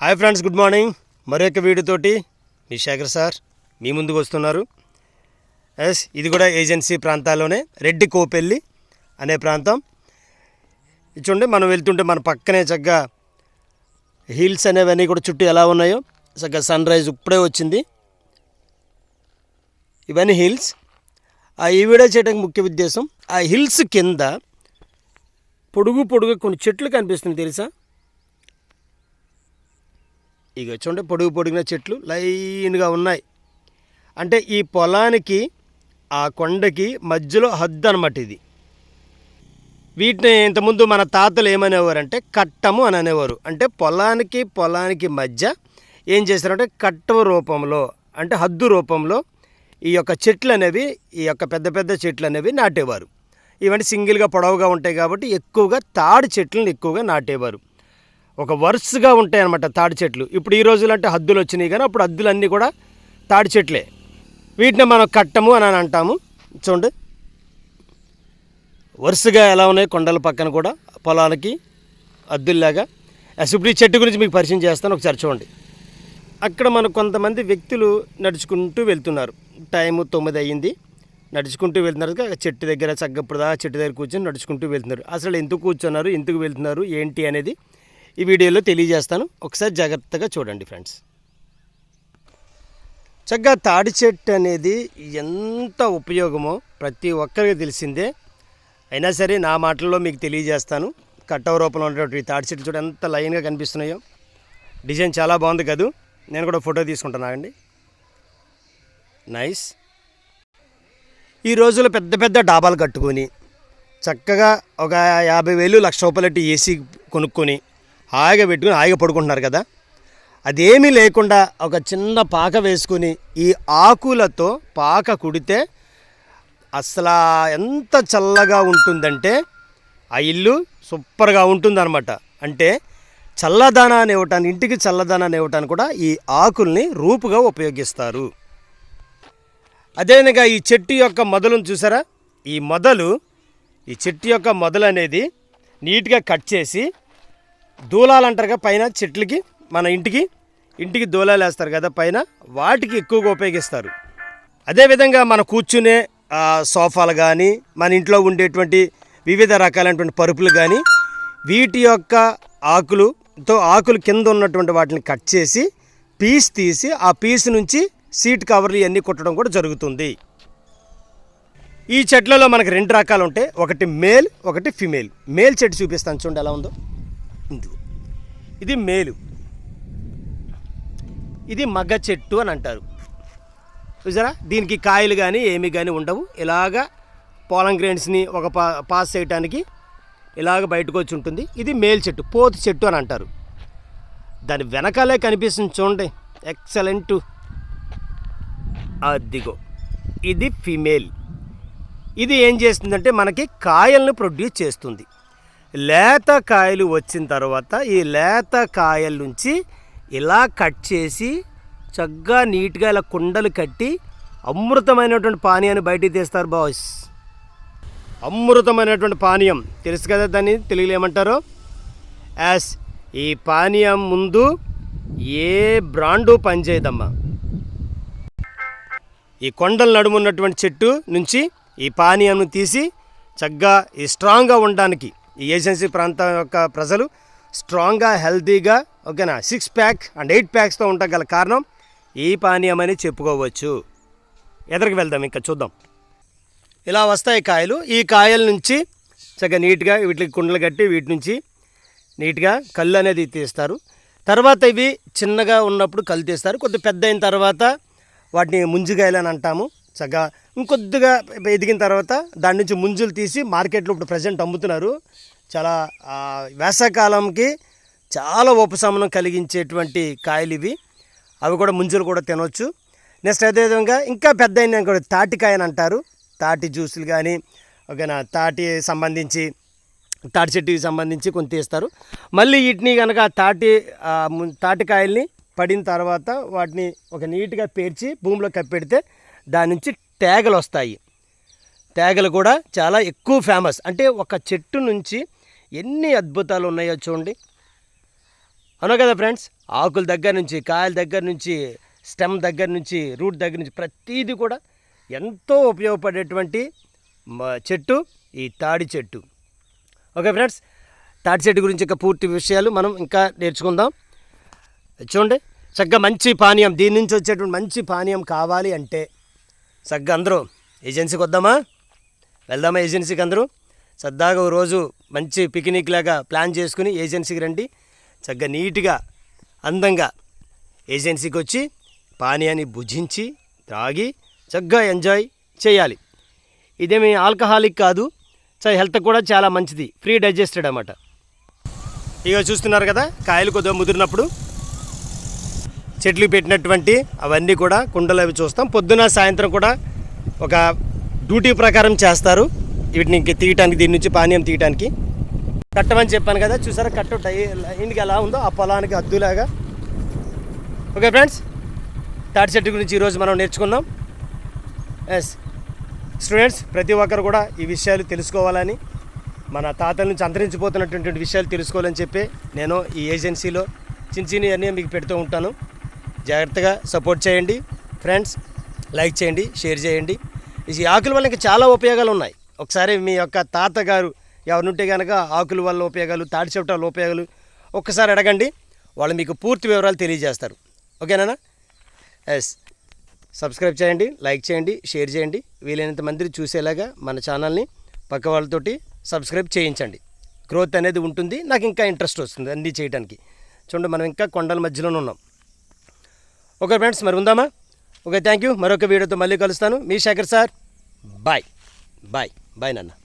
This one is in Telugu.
Hi friends, good morning. మరొక వీడియోతోటి మీ శేఖర్ సార్ మీ ముందుకు వస్తున్నారు. ఇది కూడా ఏజెన్సీ ప్రాంతాల్లోనే రెడ్డి కోపెల్లి అనే ప్రాంతం. చూడండి, మనం వెళ్తుంటే మన పక్కనే చక్కగా హిల్స్ అనేవన్నీ కూడా చుట్టూ ఎలా ఉన్నాయో, చక్కగా సన్ రైజ్ ఇప్పుడే వచ్చింది. ఇవన్నీ హిల్స్. ఈ వీడియో చేయడానికి ముఖ్య ఉద్దేశం, ఆ హిల్స్ కింద పొడుగు కొన్ని చెట్లు కనిపిస్తుంది తెలుసా. ఇక చూడండి, పొడుగున చెట్లు లైన్గా ఉన్నాయి. అంటే ఈ పొలానికి ఆ కొండకి మధ్యలో హద్దు అనమాట ఇది. వీటిని ఇంతకుముందు మన తాతలు ఏమనేవారంటే కట్టము అని అనేవారు. అంటే పొలానికి మధ్య ఏం చేశారంటే కట్టవ రూపంలో, అంటే హద్దు రూపంలో ఈ యొక్క చెట్లు అనేవి, ఈ యొక్క పెద్ద చెట్లు అనేవి నాటేవారు. ఇవన్నీ సింగిల్గా పొడవుగా ఉంటాయి కాబట్టి ఎక్కువగా తాడి చెట్లను ఎక్కువగా నాటేవారు. ఒక వరుసగా ఉంటాయి అన్నమాట తాడి చెట్లు. ఇప్పుడు ఈ రోజులు అంటే హద్దులు వచ్చినాయి, కానీ అప్పుడు హద్దులన్నీ కూడా తాడి చెట్లే. వీటిని మనం కట్టము అని అంటాము. చూడండి, వరుసగా ఎలా ఉన్నాయి కొండల పక్కన కూడా పొలానికి హద్దుల్లాగా. ఇప్పుడు ఈ చెట్టు గురించి మీకు పరిచయం చేస్తాను, ఒకసారి చూడండి. అక్కడ మనకు కొంతమంది వ్యక్తులు నడుచుకుంటూ వెళ్తున్నారు. టైము 9 అయ్యింది. నడుచుకుంటూ వెళ్తున్నారు. చెట్టు దగ్గర చక్కప్పుడుదా చెట్టు దగ్గర కూర్చొని నడుచుకుంటూ వెళ్తున్నారు. అసలు ఎందుకు కూర్చున్నారు, ఎందుకు వెళ్తున్నారు, ఏంటి అనేది ఈ వీడియోలో తెలియజేస్తాను. ఒకసారి జాగ్రత్తగా చూడండి ఫ్రెండ్స్. చక్కగా తాడి చెట్టు అనేది ఎంత ఉపయోగమో ప్రతి ఒక్కరికి తెలిసిందే. అయినా సరే నా మాటల్లో మీకు తెలియజేస్తాను. కట్టవ రూపంలో ఉన్నటువంటి తాడి చెట్టు చూడ ఎంత లైన్గా కనిపిస్తున్నాయో. డిజైన్ చాలా బాగుంది కదూ. నేను కూడా ఫోటో తీసుకుంటున్నానండి. నైస్. ఈ రోజుల్లో పెద్ద డాబాలు కట్టుకొని చక్కగా ఒక 50,000 1,00,000 ఏసీ కొనుక్కొని హాయిగా పెట్టుకుని హాయిగా పడుకుంటున్నారు కదా. అదేమీ లేకుండా ఒక చిన్న పాక వేసుకుని ఈ ఆకులతో పాక కుడితే అసలు ఎంత చల్లగా ఉంటుందంటే ఆ ఇల్లు సూపర్గా ఉంటుందన్నమాట. అంటే చల్లదనాన్ని ఇవ్వటానికి, ఇంటికి చల్లదనాన్ని ఇవ్వటానికి కూడా ఈ ఆకుల్ని రూపుగా ఉపయోగిస్తారు. అదేవిధంగా ఈ చెట్టు యొక్క మొదలును చూసారా. ఈ చెట్టు యొక్క మొదలు అనేది నీట్గా కట్ చేసి దూలాలు అంటారుగా పైన చెట్లకి, మన ఇంటికి దూలాలు వేస్తారు కదా పైన, వాటికి ఎక్కువగా ఉపయోగిస్తారు. అదేవిధంగా మన కూర్చునే సోఫాలు కానీ, మన ఇంట్లో ఉండేటువంటి వివిధ రకాలైనటువంటి పరుపులు కానీ, వీటి యొక్క ఆకులు కింద ఉన్నటువంటి వాటిని కట్ చేసి పీస్ తీసి ఆ పీస్ నుంచి సీట్ కవర్లు ఇవన్నీ కుట్టడం కూడా జరుగుతుంది. ఈ చెట్లలో మనకు 2 రకాలు ఉంటాయి, ఒకటి మేల్, ఒకటి ఫిమేల్. మేల్ చెట్టు చూపిస్తాను చూడండి ఎలా ఉందో. ఇది మేలు, ఇది మగ చెట్టు అని అంటారు. చూసారా, దీనికి కాయలు కానీ ఏమి కానీ ఉండవు. ఇలాగా పోలం గ్రెయిన్స్ని ఒక పాస్ చేయడానికి ఇలాగ బయటకు వచ్చి ఉంటుంది. ఇది మేల్ చెట్టు, పోతు చెట్టు అని అంటారు. దాని వెనకాలే కనిపిస్తుంది చూడండి, ఎక్సలెంట్. అదిగో ఇది ఫిమేల్. ఇది ఏం చేస్తుందంటే మనకి కాయలను ప్రొడ్యూస్ చేస్తుంది. లేత కాయలు వచ్చిన తర్వాత ఈ లేత కాయల నుంచి ఇలా కట్ చేసి చక్కగా నీట్గా ఇలా కుండలు కట్టి అమృతమైనటువంటి పానీయాన్ని బయటికి తీస్తారు బాయ్స్. అమృతమైనటువంటి పానీయం తెలుసు కదా, దాన్ని తెలుగులో ఏమంటారో. ఈ పానీయం ముందు ఏ బ్రాండు పనిచేయదమ్మా. ఈ కొండల నడుమున్నటువంటి చెట్టు నుంచి ఈ పానీయాన్ని తీసి చక్కగా ఈ స్ట్రాంగ్గా ఉండడానికి ఈ ఏజెన్సీ ప్రాంతం యొక్క ప్రజలు స్ట్రాంగ్గా, హెల్తీగా, ఓకేనా, 6 ప్యాక్ అండ్ 8 ప్యాక్స్తో ఉండగల కారణం ఈ పానీయం అని చెప్పుకోవచ్చు. ఎదరికి వెళ్దాం, ఇంకా చూద్దాం. ఇలా వస్తాయి కాయలు. ఈ కాయల నుంచి చక్కగా నీట్గా వీటికి కుండలు కట్టి వీటి నుంచి నీట్గా కళ్ళు అనేది తీస్తారు. తర్వాత ఇవి చిన్నగా ఉన్నప్పుడు కళ్ళు తీస్తారు. కొద్దిగా పెద్ద అయిన తర్వాత వాటిని ముంజుగాయలు అని అంటాము. చక్కగా ఇంకొద్దిగా ఎదిగిన తర్వాత దాని నుంచి ముంజులు తీసి మార్కెట్లో ఇప్పుడు ప్రజెంట్ అమ్ముతున్నారు. చాలా వేసవకాలంకి చాలా ఉపశమనం కలిగించేటువంటి కాయలు ఇవి. అవి కూడా ముంజులు కూడా తినవచ్చు. నెక్స్ట్ అదేవిధంగా ఇంకా పెద్ద అయిన కూడా తాటికాయ అని అంటారు. తాటి జ్యూసులు కానీ, ఓకేనా, తాటి చెట్టుకి సంబంధించి కొంత తీస్తారు. మళ్ళీ వీటిని కనుక తాటికాయల్ని పడిన తర్వాత వాటిని ఒక నీట్గా పేర్చి భూమిలో కప్పెడితే దాని నుంచి తేగలు వస్తాయి. తేగలు కూడా చాలా ఎక్కువ ఫేమస్. అంటే ఒక చెట్టు నుంచి ఎన్ని అద్భుతాలు ఉన్నాయో చూడండి. అవును కదా ఫ్రెండ్స్. ఆకుల దగ్గర నుంచి, కాయల దగ్గర నుంచి, స్టెమ్ దగ్గర నుంచి, రూట్ దగ్గర నుంచి ప్రతీది కూడా ఎంతో ఉపయోగపడేటువంటి చెట్టు ఈ తాడి చెట్టు. ఓకే ఫ్రెండ్స్, తాటి చెట్టు గురించి ఇంకా పూర్తి విషయాలు మనం ఇంకా నేర్చుకుందాం. చూడండి, చక్కగా మంచి పానీయం, దీని నుంచి వచ్చేటువంటి మంచి పానీయం కావాలి అంటే చక్కగా అందరూ ఏజెన్సీకి వద్దామా, వెళ్దామా ఏజెన్సీకి అందరూ సరదాగా ఓ రోజు మంచి పిక్నిక్ లాగా ప్లాన్ చేసుకుని ఏజెన్సీకి రండి. చక్కగా నీట్గా అందంగా ఏజెన్సీకి వచ్చి పానీయాన్ని భుజించి త్రాగి చక్కగా ఎంజాయ్ చేయాలి. ఇదేమి ఆల్కహాలిక్ కాదు, హెల్త్ కూడా చాలా మంచిది, ఫ్రీ డైజెస్టెడ్ అన్నమాట. ఇక చూస్తున్నారు కదా, కాయలు కొద్దిగా ముదిరినప్పుడు చెట్లు పెట్టినటువంటి అవన్నీ కూడా కుండలు అవి చూస్తాం. పొద్దున సాయంత్రం కూడా ఒక డ్యూటీ ప్రకారం చేస్తారు వీటిని తీయటానికి, దీని నుంచి పానీయం తీయటానికి. కట్టమని చెప్పాను కదా, చూసారా కట్ట లైన్కి ఎలా ఉందో ఆ పొలానికి అద్దులాగా. ఓకే ఫ్రెండ్స్, తాటి చెట్టు గురించి ఈరోజు మనం నేర్చుకున్నాం. ఎస్ స్టూడెంట్స్, ప్రతి ఒక్కరు కూడా ఈ విషయాలు తెలుసుకోవాలని, మన తాతల నుంచి అంతరించిపోతున్నటువంటి విషయాలు తెలుసుకోవాలని చెప్పి నేను ఈ ఏజెన్సీలో చిన్న చిన్న అన్నీ మీకు పెడుతూ ఉంటాను. జాగ్రత్తగా సపోర్ట్ చేయండి ఫ్రెండ్స్, లైక్ చేయండి, షేర్ చేయండి. ఈ ఆకుల వల్ల ఇంకా చాలా ఉపయోగాలు ఉన్నాయి. ఒకసారి మీ యొక్క తాతగారు ఎవరుంటే కనుక ఆకుల వల్ల ఉపయోగాలు, తాటి చెట్టు వల్ల ఉపయోగాలు ఒక్కసారి అడగండి, వాళ్ళు మీకు పూర్తి వివరాలు తెలియజేస్తారు. ఓకేనా? ఎస్, సబ్స్క్రైబ్ చేయండి, లైక్ చేయండి, షేర్ చేయండి. వీలైనంత మంది చూసేలాగా మన ఛానల్ని పక్క వాళ్ళతోటి సబ్స్క్రైబ్ చేయించండి. గ్రోత్ అనేది ఉంటుంది, నాకు ఇంకా ఇంట్రెస్ట్ వస్తుంది అన్నీ చేయడానికి. చూడండి, మనం ఇంకా కొండల మధ్యలోనే ఉన్నాం. ఓకే ఫ్రెండ్స్, మరి ఉందామా? Okay, thank you. మరొక వీడియోతో మళ్ళీ కలుస్తాను. మీ Shekhar sir. Bye bye bye నాన్న.